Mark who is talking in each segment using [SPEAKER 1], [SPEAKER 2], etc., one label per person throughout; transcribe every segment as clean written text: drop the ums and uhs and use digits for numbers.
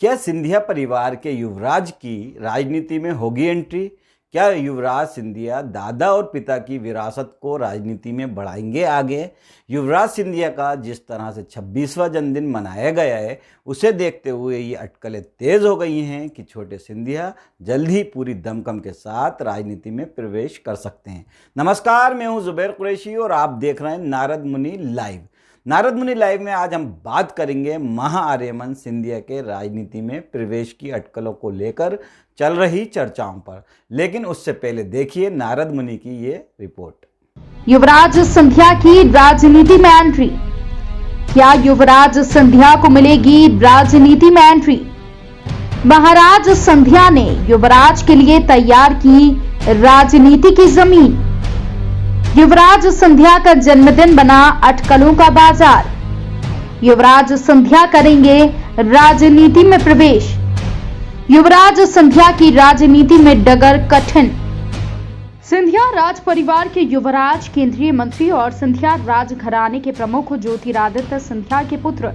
[SPEAKER 1] क्या सिंधिया परिवार के युवराज की राजनीति में होगी एंट्री? क्या युवराज सिंधिया दादा और पिता की विरासत को राजनीति में बढ़ाएंगे आगे? युवराज सिंधिया का जिस तरह से 26वां जन्मदिन मनाया गया है, उसे देखते हुए ये अटकलें तेज हो गई हैं कि छोटे सिंधिया जल्द ही पूरी दमखम के साथ राजनीति में प्रवेश कर सकते हैं। नमस्कार, मैं हूं जुबैर कुरैशी और आप देख रहे हैं नारद मुनि लाइव। नारद मुनि लाइव में आज हम बात करेंगे महाआर्यमन सिंधिया के राजनीति में प्रवेश की अटकलों को लेकर चल रही चर्चाओं पर। लेकिन उससे पहले देखिए नारद मुनि की ये रिपोर्ट।
[SPEAKER 2] युवराज सिंधिया की राजनीति में एंट्री। क्या युवराज सिंधिया को मिलेगी राजनीति में एंट्री? महाराज सिंधिया ने युवराज के लिए तैयार की राजनीति की जमीन। युवराज सिंधिया का जन्मदिन बना अटकलों का बाजार। युवराज सिंधिया करेंगे राजनीति में प्रवेश। युवराज सिंधिया की राजनीति में डगर कठिन। सिंधिया राज परिवार के युवराज, केंद्रीय मंत्री और सिंधिया राज घराने के प्रमुख ज्योतिरादित्य सिंधिया के पुत्र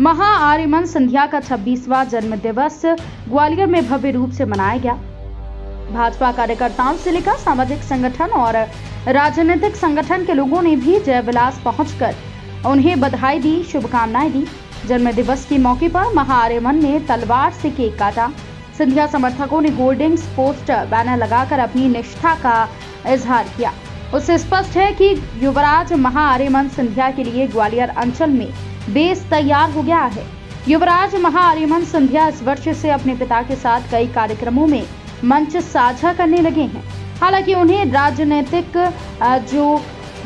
[SPEAKER 2] महाआर्यमन सिंधिया का 26वां जन्म दिवस ग्वालियर में भव्य रूप से मनाया गया। भाजपा कार्यकर्ताओं से लेकर सामाजिक संगठन और राजनीतिक संगठन के लोगों ने भी जयविलास पहुंचकर उन्हें बधाई दी, शुभकामनाएं दी। जन्म दिवस के मौके पर महाआर्यमन ने तलवार से केक काटा। सिंधिया समर्थकों ने होर्डिंग्स, पोस्टर, बैनर लगाकर अपनी निष्ठा का इजहार किया। उससे स्पष्ट है कि युवराज महाआर्यमन सिंधिया के लिए ग्वालियर अंचल में बेस तैयार हो गया है। युवराज महाआर्यमन सिंधिया इस वर्ष से अपने पिता के साथ कई कार्यक्रमों में मंच साझा करने लगे हैं। हालांकि उन्हें राजनीतिक जो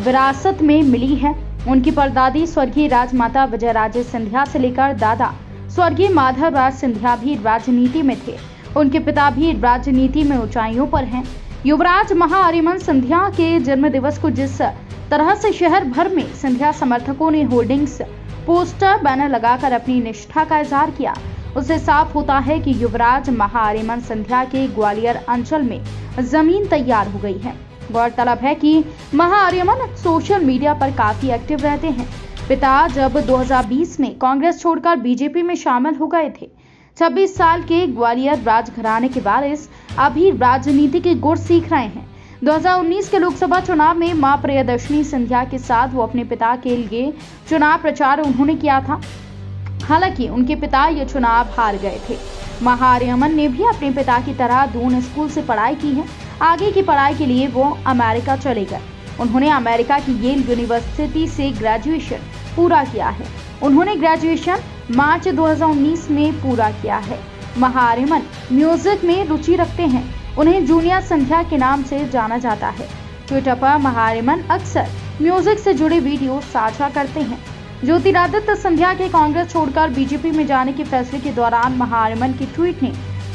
[SPEAKER 2] विरासत में मिली है, उनकी परदादी स्वर्गीय राजमाता विजयराजे सिंधिया से लेकर दादा स्वर्गीय माधवराज सिंधिया भी राजनीति में थे। उनके पिता भी राजनीति में ऊंचाइयों पर हैं। युवराज महाआर्यमन सिंधिया के जन्म दिवस को जिस तरह से शहर भर में सिंधिया समर्थकों ने होर्डिंग्स, पोस्टर, बैनर लगाकर अपनी निष्ठा का इजहार किया, उससे साफ होता है कि युवराज महाआर्यमन सिंधिया के ग्वालियर अंचल में जमीन तैयार हो गई है। गौरतलब है कि महाआर्यमन सोशल मीडिया पर काफी एक्टिव रहते हैं। पिता जब 2020 में कांग्रेस छोड़कर बीजेपी में शामिल हो गए थे। 26 साल के ग्वालियर राजघराने के वारिस अभी राजनीति के गुर सीख रहे हैं। 2019 के लोकसभा चुनाव में मां प्रियदर्शनी सिंधिया के साथ वो अपने पिता के लिए चुनाव प्रचार उन्होंने किया था। हालांकि उनके पिता ये चुनाव हार गए थे। महाआर्यमन ने भी अपने पिता की तरह दून स्कूल से पढ़ाई की है। आगे की पढ़ाई के लिए वो अमेरिका चले गए। उन्होंने अमेरिका की येल यूनिवर्सिटी से ग्रेजुएशन पूरा किया है। उन्होंने ग्रेजुएशन मार्च 2019 में पूरा किया है। महाआर्यमन म्यूजिक में रुचि रखते हैं। उन्हें जूनियर सिंधिया के नाम से जाना जाता है। ट्विटर पर महाआर्यमन अक्सर म्यूजिक से जुड़े वीडियो साझा करते हैं। ज्योतिरादित्य सिंधिया के कांग्रेस छोड़कर बीजेपी में जाने के फैसले के दौरान महाआर्यमन की ट्वीट ने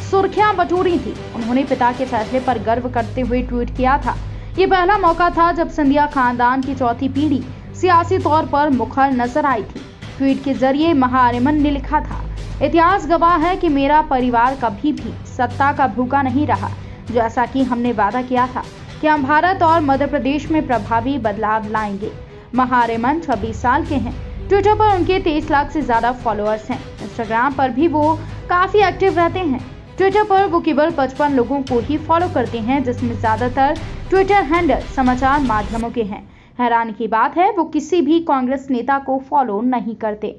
[SPEAKER 2] सुर्खियां बटोरी थी। उन्होंने पिता के फैसले पर गर्व करते हुए ट्वीट किया था। ये पहला मौका था जब सिंधिया खानदान की चौथी पीढ़ी सियासी तौर पर मुखर नजर आई थी। ट्वीट के जरिए महाआर्यमन ने लिखा था, इतिहास गवाह है कि मेरा परिवार कभी भी सत्ता का भूखा नहीं रहा। जैसा कि हमने वादा किया था कि हम भारत और मध्य प्रदेश में प्रभावी बदलाव लाएंगे। महाआर्यमन 26 साल के हैं। ट्विटर पर उनके 23 लाख से ज्यादा फॉलोअर्स हैं। इंस्टाग्राम पर भी वो काफी एक्टिव रहते हैं। ट्विटर पर वो केवल 55 लोगों को ही फॉलो करते हैं, जिसमें ज्यादातर ट्विटर हैंडल समाचार माध्यमों के हैं। हैरानी की बात है वो किसी भी कांग्रेस नेता को फॉलो नहीं करते।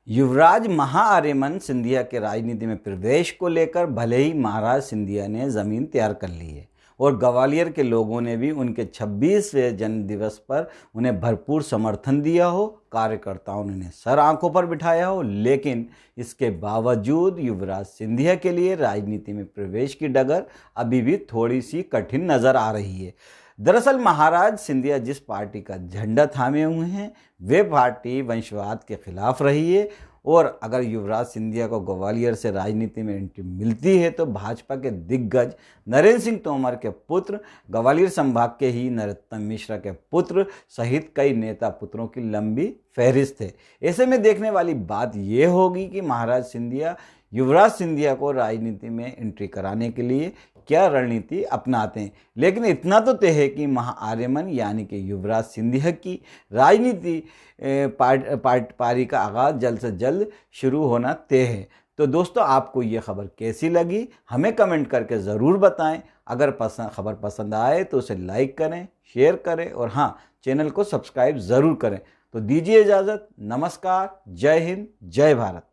[SPEAKER 1] युवराज महाआर्यमन सिंधिया के राजनीति में प्रवेश को लेकर भले ही महाराज सिंधिया ने जमीन तैयार कर ली है और ग्वालियर के लोगों ने भी उनके 26वें जन्म दिवस पर उन्हें भरपूर समर्थन दिया हो, कार्यकर्ताओं ने सर आंखों पर बिठाया हो, लेकिन इसके बावजूद युवराज सिंधिया के लिए राजनीति में प्रवेश की डगर अभी भी थोड़ी सी कठिन नजर आ रही है। दरअसल महाराज सिंधिया जिस पार्टी का झंडा थामे हुए हैं, वे पार्टी वंशवाद के खिलाफ रही है और अगर युवराज सिंधिया को ग्वालियर से राजनीति में एंट्री मिलती है तो भाजपा के दिग्गज नरेंद्र सिंह तोमर के पुत्र, ग्वालियर संभाग के ही नरोत्तम मिश्रा के पुत्र सहित कई नेता पुत्रों की लंबी फहरिस्त है। ऐसे में देखने वाली बात यह होगी कि महाराज सिंधिया युवराज सिंधिया को राजनीति में एंट्री कराने के लिए क्या रणनीति अपनाते हैं। लेकिन इतना तो तय है कि महाआर्यमन यानी कि युवराज सिंधिया की राजनीति पारी का आगाज़ जल्द से जल्द शुरू होना तय है। तो दोस्तों, आपको ये खबर कैसी लगी हमें कमेंट करके ज़रूर बताएं। अगर खबर पसंद आए तो उसे लाइक करें, शेयर करें और हाँ, चैनल को सब्सक्राइब ज़रूर करें। तो दीजिए इजाज़त। नमस्कार, जय हिंद, जय भारत।